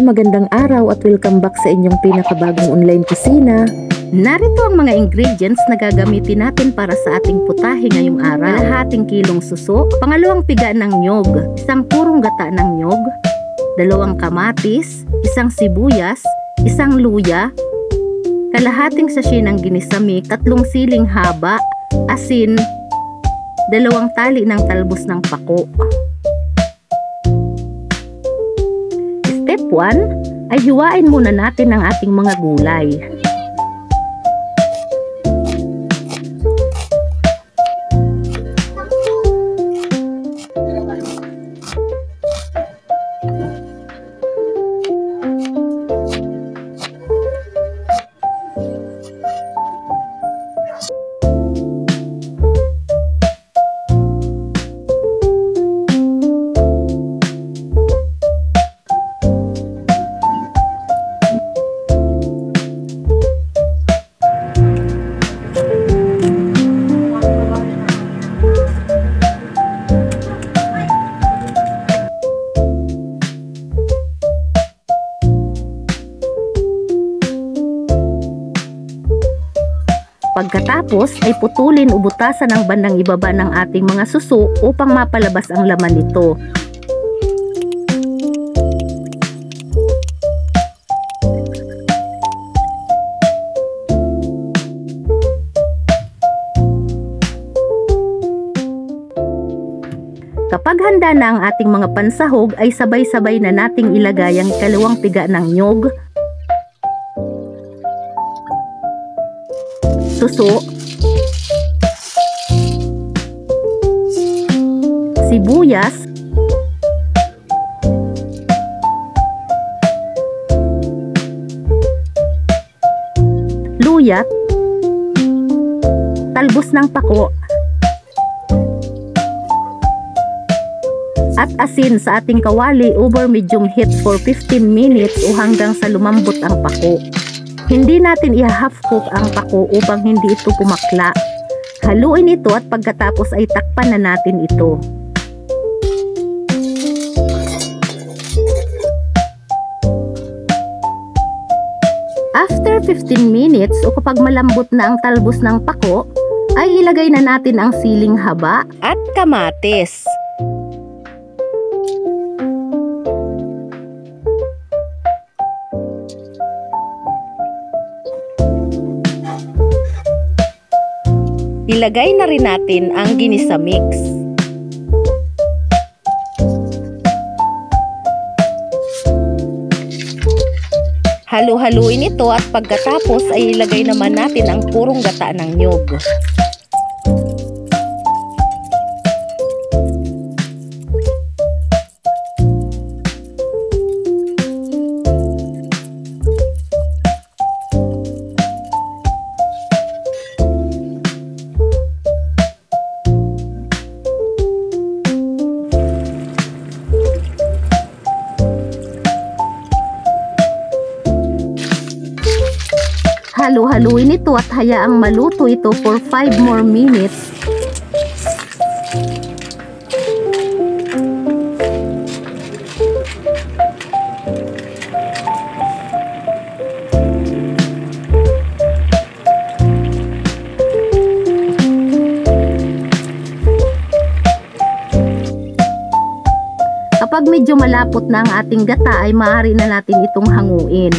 magandang araw at welcome back sa inyong pinakabagong online kusina. Narito ang mga ingredients na gagamitin natin para sa ating putahe ngayong araw. Kalahating kilong suso, pangalawang piga ng nyog, isang purong gata ng nyog, 2 kamatis, isang sibuyas, isang luya, kalahating sachet ng ginisami, 3 siling haba, asin, 2 tali ng talbos ng pako. Step 1 ay hiwain muna natin ang ating mga gulay. Pagkatapos ay putulin o butasan ang bandang ibaba ng ating mga suso upang mapalabas ang laman nito. Kapag handa na ang ating mga pansahog ay sabay-sabay na nating ilagay ang ikalawang piga ng nyog, suso, sibuyas, luya, talbos ng pako, at asin sa ating kawali over medium heat for 15 minutes o hanggang sa lumambot ang pako. Hindi natin i-half cook ang pako upang hindi ito pumakla. Haluin ito at pagkatapos ay takpan na natin ito. After 15 minutes o kapag malambot na ang talbos ng pako, ay ilagay na natin ang siling haba at kamatis. Ilagay na rin natin ang ginisa mix. Halu-haluin ito at pagkatapos ay ilagay naman natin ang purong gata ng nyog. Halu-haluin ito at hayaang maluto ito for 5 more minutes. Kapag medyo malapot na ang ating gata ay maaari na natin itong hanguin.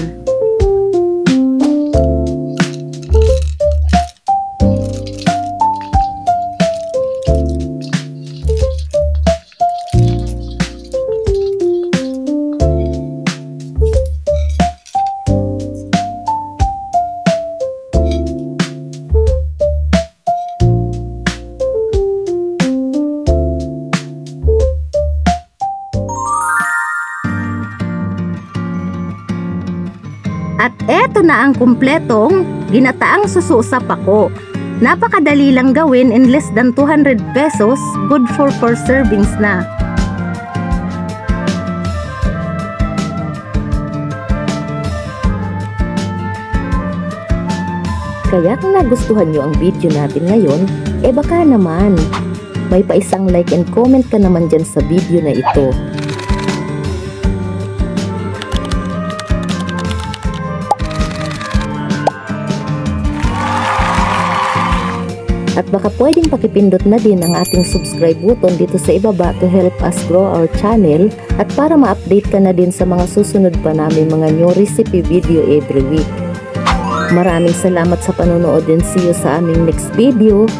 At eto na ang kumpletong ginataang suso sa pako. Napakadali lang gawin, in less than 200 pesos, good for 4 servings na. Kaya kung nagustuhan nyo ang video natin ngayon, baka naman may paisang like and comment ka naman dyan sa video na ito. At baka pwedeng pakipindot na din ang ating subscribe button dito sa ibaba to help us grow our channel at para ma-update ka na din sa mga susunod pa namin mga new recipe video every week. Maraming salamat sa panonood and see you sa aming next video.